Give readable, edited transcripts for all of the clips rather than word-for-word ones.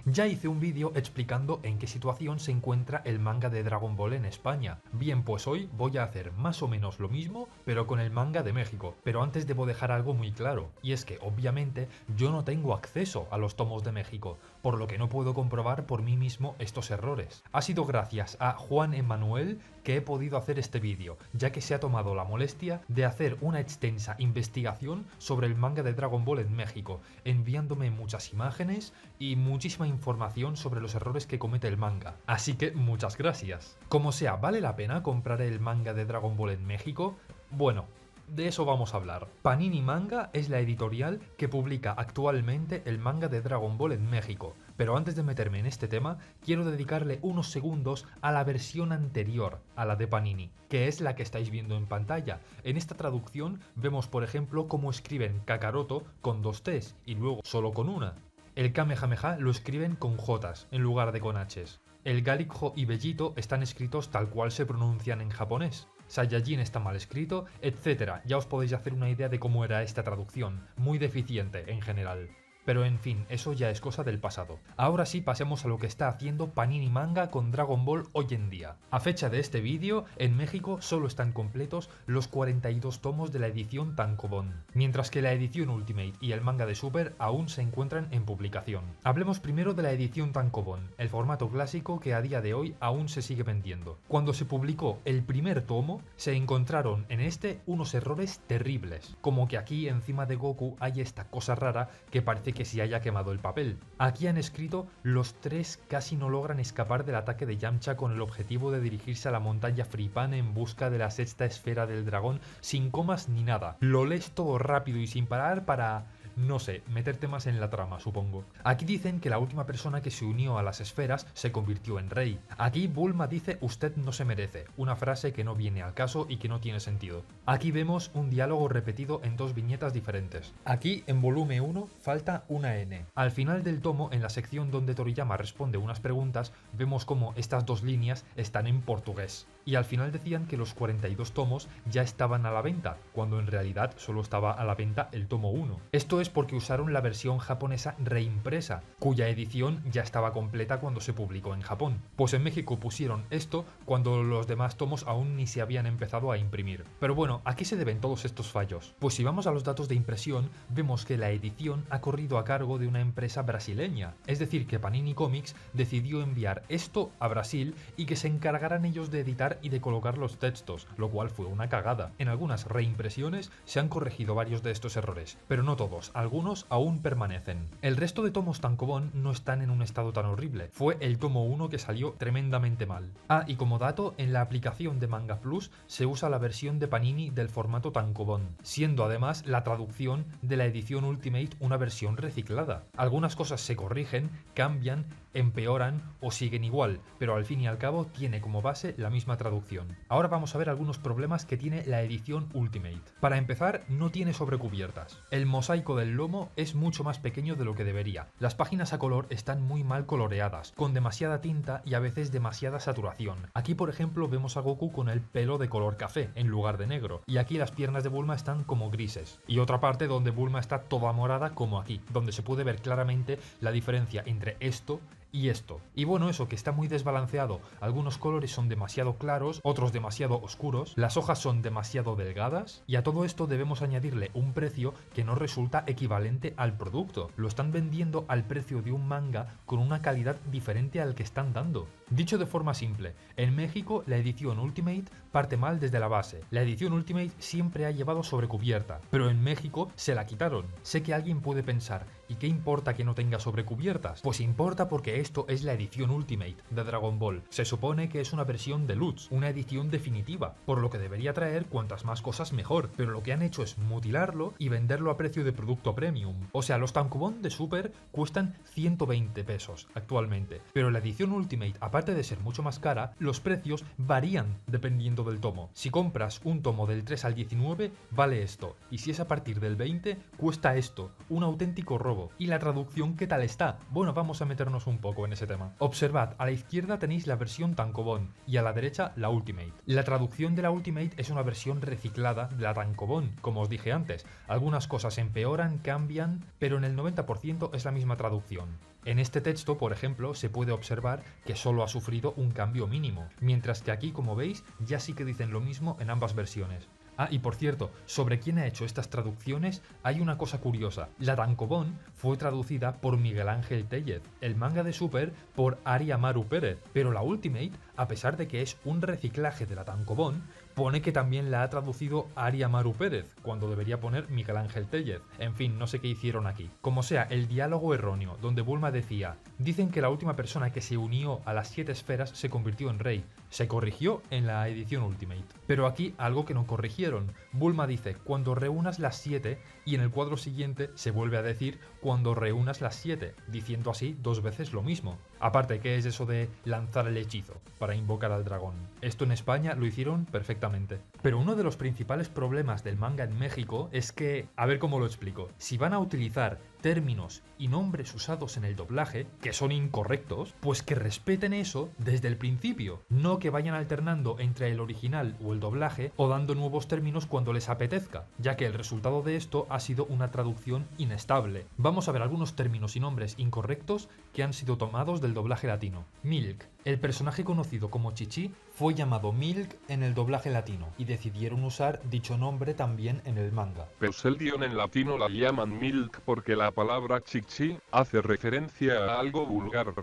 Ya hice un vídeo explicando en qué situación se encuentra el manga de Dragon Ball en España. Bien, pues hoy voy a hacer más o menos lo mismo, pero con el manga de México. Pero antes debo dejar algo muy claro, y es que obviamente yo no tengo acceso a los tomos de México, por lo que no puedo comprobar por mí mismo estos errores. Ha sido gracias a Juan Emanuel que he podido hacer este vídeo, ya que se ha tomado la molestia de hacer una extensa investigación sobre el manga de Dragon Ball en México, enviándome muchas imágenes y muchísima información sobre los errores que comete el manga. Así que muchas gracias. Como sea, ¿vale la pena comprar el manga de Dragon Ball en México? Bueno, de eso vamos a hablar. Panini Manga es la editorial que publica actualmente el manga de Dragon Ball en México. Pero antes de meterme en este tema, quiero dedicarle unos segundos a la versión anterior a la de Panini, que es la que estáis viendo en pantalla. En esta traducción vemos, por ejemplo, cómo escriben Kakaroto con dos T's y luego solo con una. El Kamehameha lo escriben con J's en lugar de con H's. El Galikjo y Bellito están escritos tal cual se pronuncian en japonés. Saiyajin está mal escrito, etc. Ya os podéis hacer una idea de cómo era esta traducción, muy deficiente en general. Pero en fin, eso ya es cosa del pasado. Ahora sí pasemos a lo que está haciendo Panini Manga con Dragon Ball hoy en día. A fecha de este vídeo, en México solo están completos los 42 tomos de la edición Tankobon, mientras que la edición Ultimate y el manga de Super aún se encuentran en publicación. Hablemos primero de la edición Tankobon, el formato clásico que a día de hoy aún se sigue vendiendo. Cuando se publicó el primer tomo, se encontraron en este unos errores terribles, como que aquí encima de Goku hay esta cosa rara que parece que se haya quemado el papel. Aquí han escrito: los tres casi no logran escapar del ataque de Yamcha con el objetivo de dirigirse a la montaña Fripan en busca de la sexta esfera del dragón, sin comas ni nada. Lo lees todo rápido y sin parar para... no sé, meterte más en la trama, supongo. Aquí dicen que la última persona que se unió a las esferas se convirtió en rey. Aquí Bulma dice: usted no se merece, una frase que no viene al caso y que no tiene sentido. Aquí vemos un diálogo repetido en dos viñetas diferentes. Aquí, en volumen 1, falta una N. Al final del tomo, en la sección donde Toriyama responde unas preguntas, vemos cómo estas dos líneas están en portugués. Y al final decían que los 42 tomos ya estaban a la venta, cuando en realidad solo estaba a la venta el tomo 1. Esto es porque usaron la versión japonesa reimpresa, cuya edición ya estaba completa cuando se publicó en Japón. Pues en México pusieron esto cuando los demás tomos aún ni se habían empezado a imprimir. Pero bueno, ¿a qué se deben todos estos fallos? Pues si vamos a los datos de impresión, vemos que la edición ha corrido a cargo de una empresa brasileña. Es decir, que Panini Comics decidió enviar esto a Brasil y que se encargaran ellos de editar y de colocar los textos, lo cual fue una cagada. En algunas reimpresiones se han corregido varios de estos errores, pero no todos, algunos aún permanecen. El resto de tomos Tankobon no están en un estado tan horrible, fue el tomo 1 que salió tremendamente mal. Ah, y como dato, en la aplicación de Manga Plus se usa la versión de Panini del formato Tankobon, siendo además la traducción de la edición Ultimate una versión reciclada. Algunas cosas se corrigen, cambian, empeoran o siguen igual, pero al fin y al cabo tiene como base la misma traducción. Ahora vamos a ver algunos problemas que tiene la edición Ultimate. Para empezar, no tiene sobrecubiertas. El mosaico del lomo es mucho más pequeño de lo que debería. Las páginas a color están muy mal coloreadas, con demasiada tinta y a veces demasiada saturación. Aquí, por ejemplo, vemos a Goku con el pelo de color café en lugar de negro, y aquí las piernas de Bulma están como grises. Y otra parte donde Bulma está toda morada como aquí, donde se puede ver claramente la diferencia entre esto y esto. Y bueno, eso, que está muy desbalanceado. Algunos colores son demasiado claros, otros demasiado oscuros, las hojas son demasiado delgadas, y a todo esto debemos añadirle un precio que no resulta equivalente al producto. Lo están vendiendo al precio de un manga con una calidad diferente al que están dando. Dicho de forma simple, en México la edición Ultimate parte mal desde la base. La edición Ultimate siempre ha llevado sobrecubierta, pero en México se la quitaron. Sé que alguien puede pensar: ¿y qué importa que no tenga sobrecubiertas? Pues importa porque esto es la edición Ultimate de Dragon Ball. Se supone que es una versión deluxe, una edición definitiva, por lo que debería traer cuantas más cosas mejor, pero lo que han hecho es mutilarlo y venderlo a precio de producto premium. O sea, los Tankobon de Super cuestan 120 pesos actualmente, pero la edición Ultimate, aparte de ser mucho más cara, los precios varían dependiendo del tomo. Si compras un tomo del 3 al 19, vale esto, y si es a partir del 20, cuesta esto, un auténtico robo. ¿Y la traducción qué tal está? Bueno, vamos a meternos un poco en ese tema. Observad, a la izquierda tenéis la versión Tankobon y a la derecha la Ultimate. La traducción de la Ultimate es una versión reciclada de la Tankobon, como os dije antes. Algunas cosas empeoran, cambian, pero en el 90% es la misma traducción. En este texto, por ejemplo, se puede observar que solo ha sufrido un cambio mínimo, mientras que aquí, como veis, ya sí que dicen lo mismo en ambas versiones. Ah, y por cierto, sobre quién ha hecho estas traducciones hay una cosa curiosa. La Tankobon fue traducida por Miguel Ángel Tellez, el manga de Super por Ari Amaru Pérez, pero la Ultimate, a pesar de que es un reciclaje de la Tankobon, pone que también la ha traducido Ari Amaru Pérez, cuando debería poner Miguel Ángel Tellez. En fin, no sé qué hicieron aquí. Como sea, el diálogo erróneo, donde Bulma decía: dicen que la última persona que se unió a las 7 esferas se convirtió en rey. Se corrigió en la edición Ultimate. Pero aquí algo que no corrigieron. Bulma dice cuando reúnas las 7 y en el cuadro siguiente se vuelve a decir cuando reúnas las 7, diciendo así 2 veces lo mismo. Aparte, ¿qué es eso de lanzar el hechizo para invocar al dragón? Esto en España lo hicieron perfectamente. Pero uno de los principales problemas del manga en México es que, a ver cómo lo explico, si van a utilizar términos y nombres usados en el doblaje que son incorrectos, pues que respeten eso desde el principio, no que vayan alternando entre el original o el doblaje o dando nuevos términos cuando les apetezca, ya que el resultado de esto ha sido una traducción inestable. Vamos a ver algunos términos y nombres incorrectos que han sido tomados del doblaje latino. Milk. El personaje conocido como Chichi fue llamado Milk en el doblaje latino y decidieron usar dicho nombre también en el manga. Pues el guión en latino la llaman Milk porque la palabra chichi hace referencia a algo vulgar.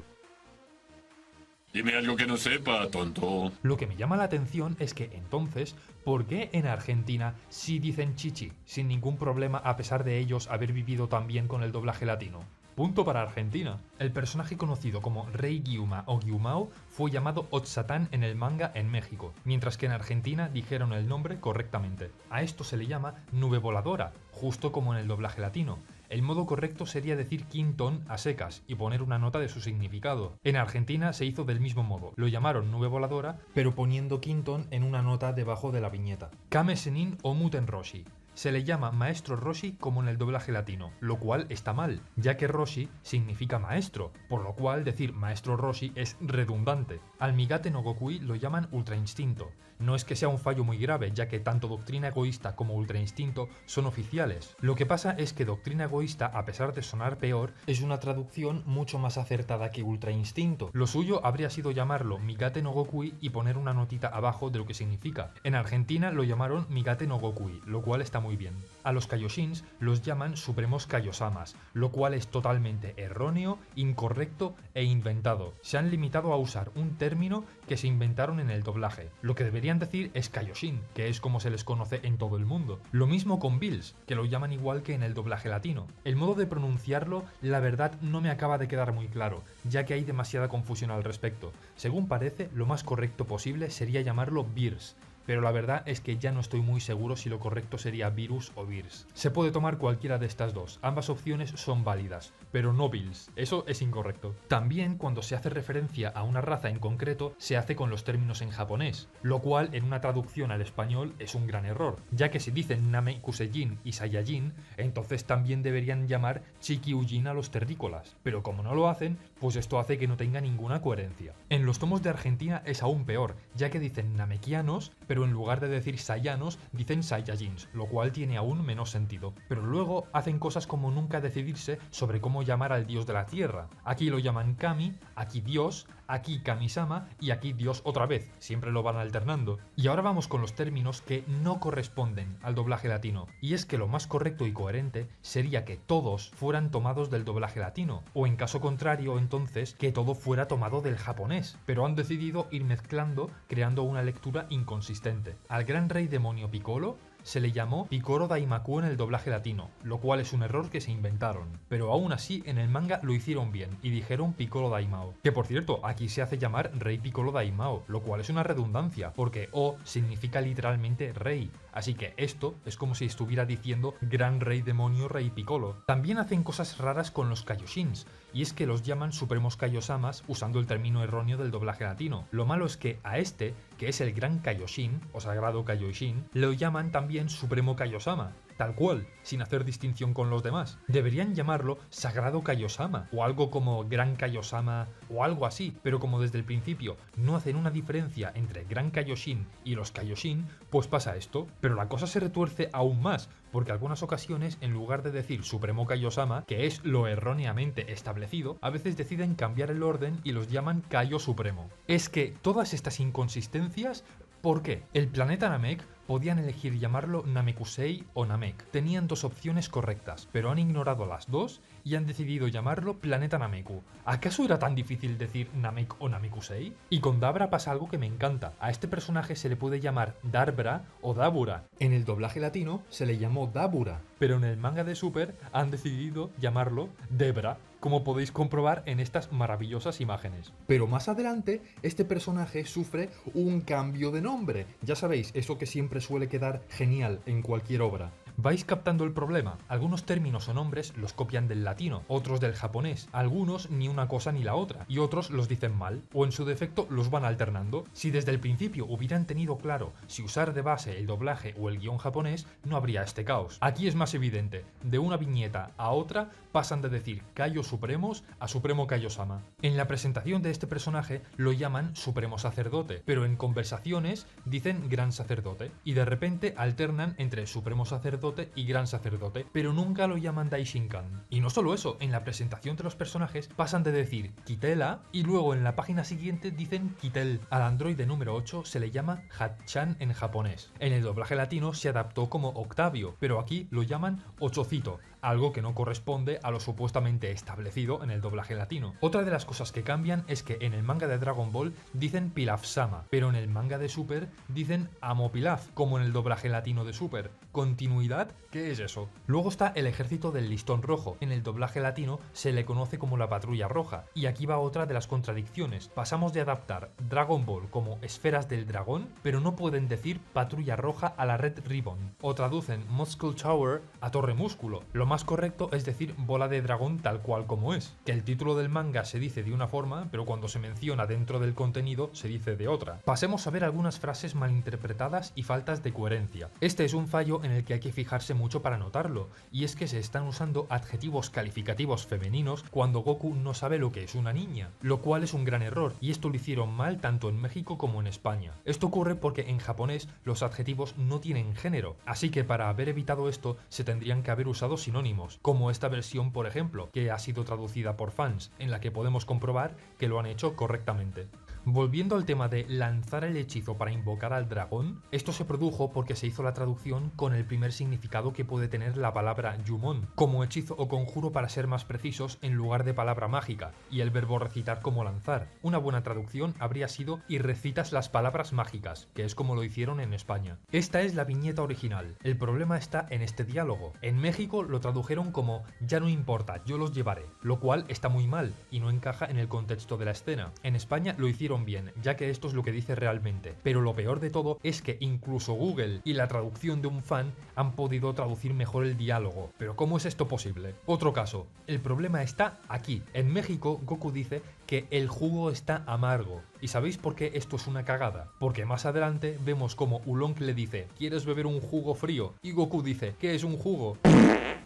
Dime algo que no sepa, tonto. Lo que me llama la atención es que entonces, ¿por qué en Argentina sí dicen chichi sin ningún problema a pesar de ellos haber vivido tan bien con el doblaje latino? Punto para Argentina. El personaje conocido como Rey Gyuma o Gyumao fue llamado Otsatán en el manga en México, mientras que en Argentina dijeron el nombre correctamente. A esto se le llama nube voladora, justo como en el doblaje latino. El modo correcto sería decir Quinton a secas y poner una nota de su significado. En Argentina se hizo del mismo modo, lo llamaron nube voladora, pero poniendo Quinton en una nota debajo de la viñeta. Kame Senin o Muten Roshi. Se le llama maestro Roshi como en el doblaje latino, lo cual está mal, ya que Roshi significa maestro, por lo cual decir maestro Roshi es redundante. Al Migate no Gokui lo llaman ultra instinto. No es que sea un fallo muy grave, ya que tanto Doctrina Egoísta como Ultra Instinto son oficiales. Lo que pasa es que Doctrina Egoísta, a pesar de sonar peor, es una traducción mucho más acertada que Ultra Instinto. Lo suyo habría sido llamarlo Migate no Gokui y poner una notita abajo de lo que significa. En Argentina lo llamaron Migate no Gokui, lo cual está muy bien. A los Kaioshins los llaman Supremos Kaiosamas, lo cual es totalmente erróneo, incorrecto e inventado. Se han limitado a usar un término que se inventaron en el doblaje. Lo que deberían decir es Kaioshin, que es como se les conoce en todo el mundo. Lo mismo con Bills, que lo llaman igual que en el doblaje latino. El modo de pronunciarlo, la verdad, no me acaba de quedar muy claro, ya que hay demasiada confusión al respecto. Según parece, lo más correcto posible sería llamarlo Beers, pero la verdad es que ya no estoy muy seguro si lo correcto sería virus o Beers. Se puede tomar cualquiera de estas dos, ambas opciones son válidas, pero no Bills, eso es incorrecto. También cuando se hace referencia a una raza en concreto, se hace con los términos en japonés, lo cual en una traducción al español es un gran error, ya que si dicen Namekusejin y Saiyajin, entonces también deberían llamar Chikyujin a los terrícolas, pero como no lo hacen, pues esto hace que no tenga ninguna coherencia. En los tomos de Argentina es aún peor, ya que dicen Namekianos, pero en lugar de decir Saiyanos, dicen Saiyajins, lo cual tiene aún menos sentido. Pero luego hacen cosas como nunca decidirse sobre cómo llamar al dios de la tierra. Aquí lo llaman Kami, aquí Dios, aquí Kamisama y aquí Dios otra vez, siempre lo van alternando. Y ahora vamos con los términos que no corresponden al doblaje latino. Y es que lo más correcto y coherente sería que todos fueran tomados del doblaje latino, o en caso contrario entonces que todo fuera tomado del japonés, pero han decidido ir mezclando creando una lectura inconsistente. Al gran rey demonio Piccolo se le llamó Picoro Daimaku en el doblaje latino, lo cual es un error que se inventaron. Pero aún así, en el manga lo hicieron bien y dijeron Piccolo Daimao. Que por cierto, aquí se hace llamar Rey Piccolo Daimao, lo cual es una redundancia, porque O significa literalmente rey. Así que esto es como si estuviera diciendo Gran Rey Demonio Rey Piccolo. También hacen cosas raras con los Kaioshins, y es que los llaman Supremos Kaiosamas usando el término erróneo del doblaje latino. Lo malo es que a este, que es el Gran Kaioshin, o Sagrado Kaioshin, lo llaman también Supremo Kaiosama. tal cual, sin hacer distinción con los demás. Deberían llamarlo Sagrado Kaiosama, o algo como Gran Kaiosama, o algo así, pero como desde el principio no hacen una diferencia entre Gran Kaioshin y los Kaioshin, pues pasa esto. Pero la cosa se retuerce aún más, porque algunas ocasiones, en lugar de decir Supremo Kaiosama, que es lo erróneamente establecido, a veces deciden cambiar el orden y los llaman Kaio Supremo. Es que todas estas inconsistencias, ¿por qué? El planeta Namek podían elegir llamarlo Namekusei o Namek. Tenían dos opciones correctas, pero han ignorado las dos y han decidido llamarlo Planeta Nameku. ¿Acaso era tan difícil decir Namek o Namekusei? Y con Dabra pasa algo que me encanta. A este personaje se le puede llamar Darbra o Dabura. En el doblaje latino se le llamó Dabura, pero en el manga de Super han decidido llamarlo Debra, como podéis comprobar en estas maravillosas imágenes. Pero más adelante, este personaje sufre un cambio de nombre. Ya sabéis, eso que siempre suele quedar genial en cualquier obra. ¿Vais captando el problema? Algunos términos o nombres los copian del latino, otros del japonés, algunos ni una cosa ni la otra, y otros los dicen mal, o en su defecto los van alternando. Si desde el principio hubieran tenido claro si usar de base el doblaje o el guión japonés, no habría este caos. Aquí es más evidente, de una viñeta a otra pasan de decir Kaio Supremos a Supremo Kaiosama. En la presentación de este personaje lo llaman Supremo Sacerdote, pero en conversaciones dicen Gran Sacerdote, y de repente alternan entre Supremo Sacerdote y Gran Sacerdote, pero nunca lo llaman Daishinkan. Y no solo eso, en la presentación de los personajes pasan de decir Kitela y luego en la página siguiente dicen Kitel. Al androide número 8 se le llama Hatchan en japonés. En el doblaje latino se adaptó como Octavio, pero aquí lo llaman Ochocito, algo que no corresponde a lo supuestamente establecido en el doblaje latino. Otra de las cosas que cambian es que en el manga de Dragon Ball dicen Pilaf-sama, pero en el manga de Super dicen Amo Pilaf, como en el doblaje latino de Super. ¿Continuidad? ¿Qué es eso? Luego está el ejército del listón rojo. En el doblaje latino se le conoce como la patrulla roja. Y aquí va otra de las contradicciones. Pasamos de adaptar Dragon Ball como esferas del dragón, pero no pueden decir patrulla roja a la Red Ribbon. O traducen Muscle Tower a torre músculo. Lo más correcto es decir bola de dragón tal cual como es. Que el título del manga se dice de una forma, pero cuando se menciona dentro del contenido se dice de otra. Pasemos a ver algunas frases malinterpretadas y faltas de coherencia. Este es un fallo en el que hay que fijarse mucho para notarlo, y es que se están usando adjetivos calificativos femeninos cuando Goku no sabe lo que es una niña, lo cual es un gran error, y esto lo hicieron mal tanto en México como en España. Esto ocurre porque en japonés los adjetivos no tienen género, así que para haber evitado esto se tendrían que haber usado sinónimos, como esta versión por ejemplo, que ha sido traducida por fans, en la que podemos comprobar que lo han hecho correctamente. Volviendo al tema de lanzar el hechizo para invocar al dragón, esto se produjo porque se hizo la traducción con el primer significado que puede tener la palabra Yumon, como hechizo o conjuro para ser más precisos en lugar de palabra mágica, y el verbo recitar como lanzar. Una buena traducción habría sido y recitas las palabras mágicas, que es como lo hicieron en España. Esta es la viñeta original. El problema está en este diálogo. En México lo tradujeron como ya no importa, yo los llevaré, lo cual está muy mal y no encaja en el contexto de la escena. En España lo hicieron bien, ya que esto es lo que dice realmente, pero lo peor de todo es que incluso Google y la traducción de un fan han podido traducir mejor el diálogo. Pero ¿cómo es esto posible? Otro caso, el problema está aquí. En México Goku dice que el jugo está amargo. ¿Y sabéis por qué esto es una cagada? Porque más adelante vemos como Oolong le dice ¿quieres beber un jugo frío? Y Goku dice ¿qué es un jugo?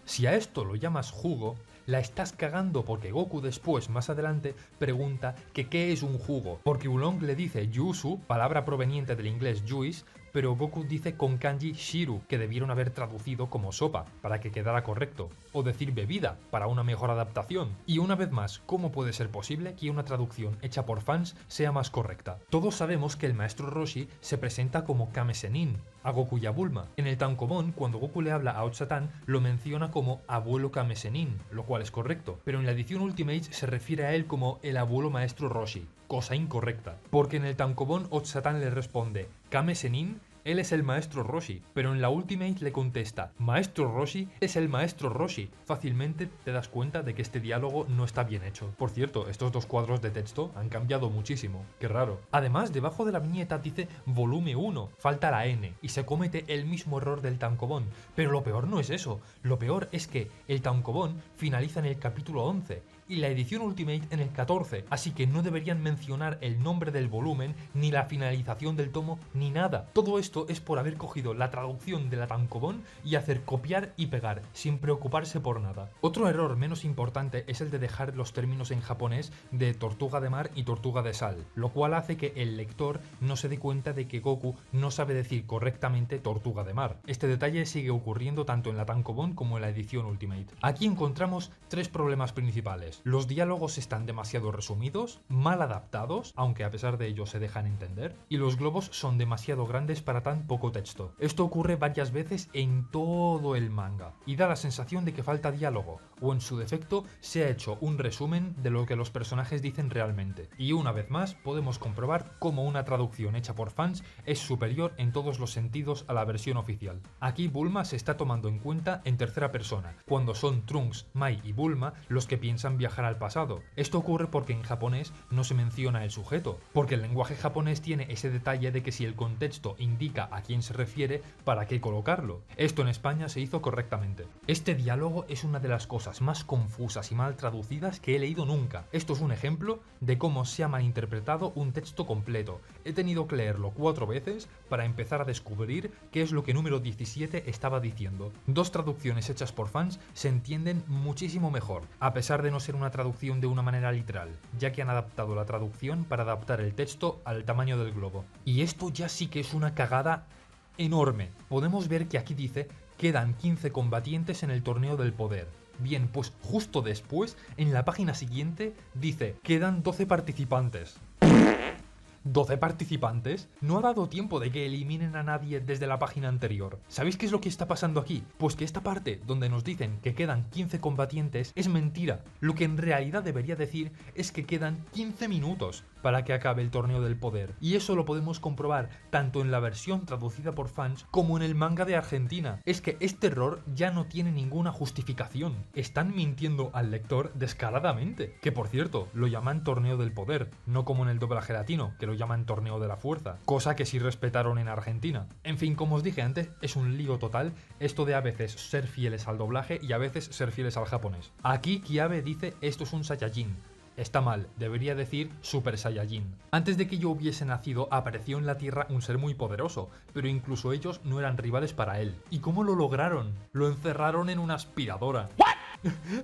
Si a esto lo llamas jugo, la estás cagando porque Goku después, más adelante, pregunta que qué es un jugo. Porque Oolong le dice yuzu, palabra proveniente del inglés juice, pero Goku dice con kanji shiru, que debieron haber traducido como sopa, para que quedara correcto, o decir bebida, para una mejor adaptación. Y una vez más, ¿cómo puede ser posible que una traducción hecha por fans sea más correcta? Todos sabemos que el maestro Roshi se presenta como Kame Sennin a Goku y a Bulma. En el tankobon, cuando Goku le habla a Ochatan, lo menciona como abuelo Kame Sennin, lo cual es correcto, pero en la edición Ultimate se refiere a él como el abuelo maestro Roshi, cosa incorrecta, porque en el tankobon Ochatan le responde Kame Sennin, él es el maestro Roshi, pero en la Ultimate le contesta Maestro Roshi es el maestro Roshi. Fácilmente te das cuenta de que este diálogo no está bien hecho. Por cierto, estos dos cuadros de texto han cambiado muchísimo, qué raro. Además, debajo de la viñeta dice volumen 1, falta la N, y se comete el mismo error del tankobon. Pero lo peor no es eso, lo peor es que el tankobon finaliza en el capítulo 11, y la edición Ultimate en el 14, así que no deberían mencionar el nombre del volumen, ni la finalización del tomo, ni nada. Todo esto es por haber cogido la traducción de la tankobon y hacer copiar y pegar, sin preocuparse por nada. Otro error menos importante es el de dejar los términos en japonés de tortuga de mar y tortuga de sal, lo cual hace que el lector no se dé cuenta de que Goku no sabe decir correctamente tortuga de mar. Este detalle sigue ocurriendo tanto en la tankobon como en la edición Ultimate. Aquí encontramos tres problemas principales. Los diálogos están demasiado resumidos, mal adaptados, aunque a pesar de ello se dejan entender, y los globos son demasiado grandes para tan poco texto. Esto ocurre varias veces en todo el manga, y da la sensación de que falta diálogo, o en su defecto se ha hecho un resumen de lo que los personajes dicen realmente. Y una vez más podemos comprobar cómo una traducción hecha por fans es superior en todos los sentidos a la versión oficial. Aquí Bulma se está tomando en cuenta en tercera persona, cuando son Trunks, Mai y Bulma los que piensan viajar al pasado. Esto ocurre porque en japonés no se menciona el sujeto, porque el lenguaje japonés tiene ese detalle de que si el contexto indica a quién se refiere, ¿para qué colocarlo? Esto en España se hizo correctamente. Este diálogo es una de las cosas más confusas y mal traducidas que he leído nunca. Esto es un ejemplo de cómo se ha malinterpretado un texto completo. He tenido que leerlo 4 veces para empezar a descubrir qué es lo que número 17 estaba diciendo. Dos traducciones hechas por fans se entienden muchísimo mejor, a pesar de no ser una traducción de una manera literal, ya que han adaptado la traducción para adaptar el texto al tamaño del globo. Y esto ya sí que es una cagada enorme. Podemos ver que aquí dice: quedan 15 combatientes en el torneo del poder. Bien, pues justo después, en la página siguiente, dice: quedan 12 participantes. ¿12 participantes? No ha dado tiempo de que eliminen a nadie desde la página anterior. ¿Sabéis qué es lo que está pasando aquí? Pues que esta parte donde nos dicen que quedan 15 combatientes es mentira. Lo que en realidad debería decir es que quedan 15 minutos para que acabe el torneo del poder. Y eso lo podemos comprobar tanto en la versión traducida por fans como en el manga de Argentina. Es que este error ya no tiene ninguna justificación. Están mintiendo al lector descaradamente. Que por cierto, lo llaman torneo del poder, no como en el doblaje latino, que lo llaman torneo de la fuerza, cosa que sí respetaron en Argentina. En fin, como os dije antes, es un lío total esto de a veces ser fieles al doblaje y a veces ser fieles al japonés. Aquí Kiabe dice: esto es un Saiyajin. Está mal, debería decir Super Saiyajin. Antes de que yo hubiese nacido, apareció en la Tierra un ser muy poderoso, pero incluso ellos no eran rivales para él. ¿Y cómo lo lograron? Lo encerraron en una aspiradora.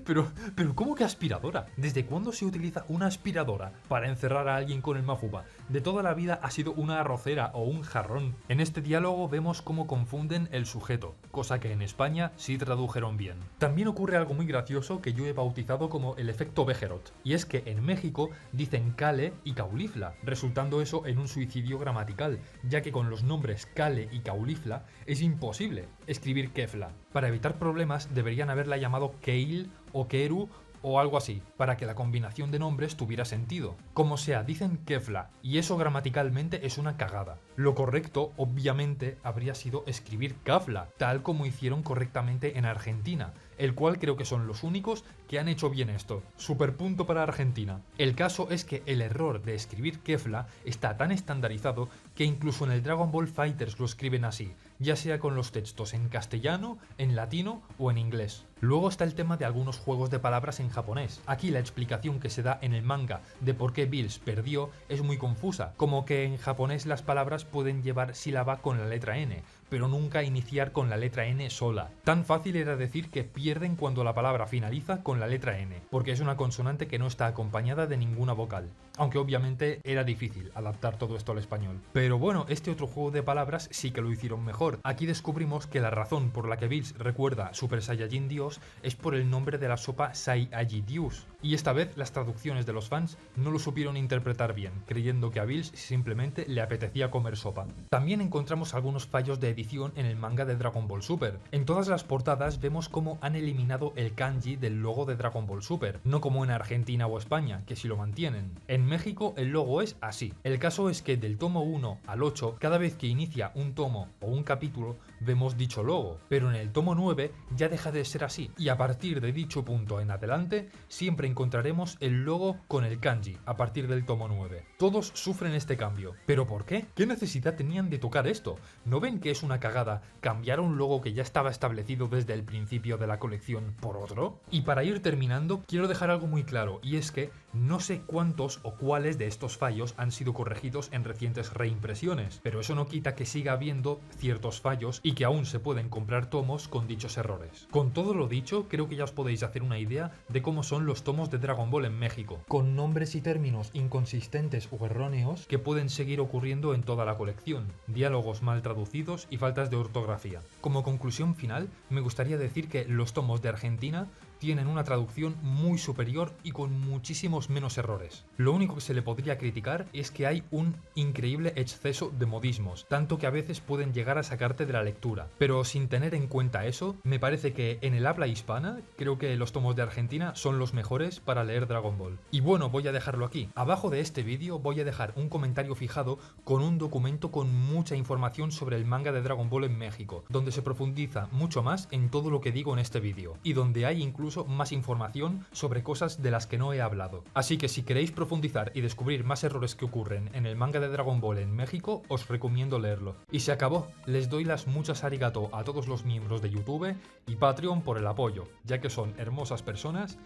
Pero, ¿cómo que aspiradora? ¿Desde cuándo se utiliza una aspiradora para encerrar a alguien con el mafuba? De toda la vida ha sido una arrocera o un jarrón. En este diálogo vemos cómo confunden el sujeto, cosa que en España sí tradujeron bien. También ocurre algo muy gracioso que yo he bautizado como el efecto Bejerot, y es que en México dicen Kale y Caulifla, resultando eso en un suicidio gramatical, ya que con los nombres Kale y Caulifla es imposible escribir Kefla. Para evitar problemas deberían haberla llamado Keil o Keru o algo así, para que la combinación de nombres tuviera sentido. Como sea, dicen Kefla, y eso gramaticalmente es una cagada. Lo correcto, obviamente, habría sido escribir Kafla, tal como hicieron correctamente en Argentina, el cual creo que son los únicos que han hecho bien esto. Super punto para Argentina. El caso es que el error de escribir Kefla está tan estandarizado que incluso en el Dragon Ball FighterZ lo escriben así, ya sea con los textos en castellano, en latino o en inglés. Luego está el tema de algunos juegos de palabras en japonés. Aquí la explicación que se da en el manga de por qué Bills perdió es muy confusa, como que en japonés las palabras pueden llevar sílaba con la letra N, pero nunca iniciar con la letra N sola. Tan fácil era decir que pierden cuando la palabra finaliza con la letra N, porque es una consonante que no está acompañada de ninguna vocal. Aunque obviamente era difícil adaptar todo esto al español. Pero bueno, este otro juego de palabras sí que lo hicieron mejor. Aquí descubrimos que la razón por la que Bills recuerda Super Saiyajin Dios es por el nombre de la sopa Saiyajin Dios. Y esta vez las traducciones de los fans no lo supieron interpretar bien, creyendo que a Bills simplemente le apetecía comer sopa. También encontramos algunos fallos de edición en el manga de Dragon Ball Super. En todas las portadas vemos cómo han eliminado el kanji del logo de Dragon Ball Super, no como en Argentina o España, que sí lo mantienen. En México el logo es así. El caso es que del tomo 1 al 8, cada vez que inicia un tomo o un capítulo, vemos dicho logo, pero en el tomo 9 ya deja de ser así, y a partir de dicho punto en adelante, siempre encontraremos el logo con el kanji, a partir del tomo 9. Todos sufren este cambio. ¿Pero por qué? ¿Qué necesidad tenían de tocar esto? ¿No ven que es una una cagada cambiar un logo que ya estaba establecido desde el principio de la colección por otro? Y para ir terminando, quiero dejar algo muy claro, y es que no sé cuántos o cuáles de estos fallos han sido corregidos en recientes reimpresiones, pero eso no quita que siga habiendo ciertos fallos y que aún se pueden comprar tomos con dichos errores. Con todo lo dicho, creo que ya os podéis hacer una idea de cómo son los tomos de Dragon Ball en México, con nombres y términos inconsistentes o erróneos que pueden seguir ocurriendo en toda la colección, diálogos mal traducidos y faltas de ortografía. Como conclusión final, me gustaría decir que los tomos de Argentina tienen una traducción muy superior y con muchísimos menos errores. Lo único que se le podría criticar es que hay un increíble exceso de modismos, tanto que a veces pueden llegar a sacarte de la lectura. Pero sin tener en cuenta eso, me parece que en el habla hispana, creo que los tomos de Argentina son los mejores para leer Dragon Ball. Y bueno, voy a dejarlo aquí. Abajo de este vídeo voy a dejar un comentario fijado con un documento con mucha información sobre el manga de Dragon Ball en México, donde se profundiza mucho más en todo lo que digo en este vídeo, y donde hay incluso más información sobre cosas de las que no he hablado. Así que si queréis profundizar y descubrir más errores que ocurren en el manga de Dragon Ball en México, os recomiendo leerlo. Y se acabó. Les doy las muchas arigato a todos los miembros de YouTube y Patreon por el apoyo, ya que son hermosas personas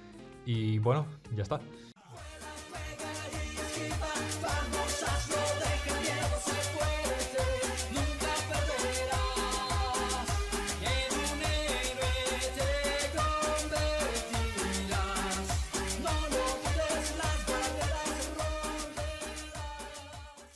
y bueno, ya está.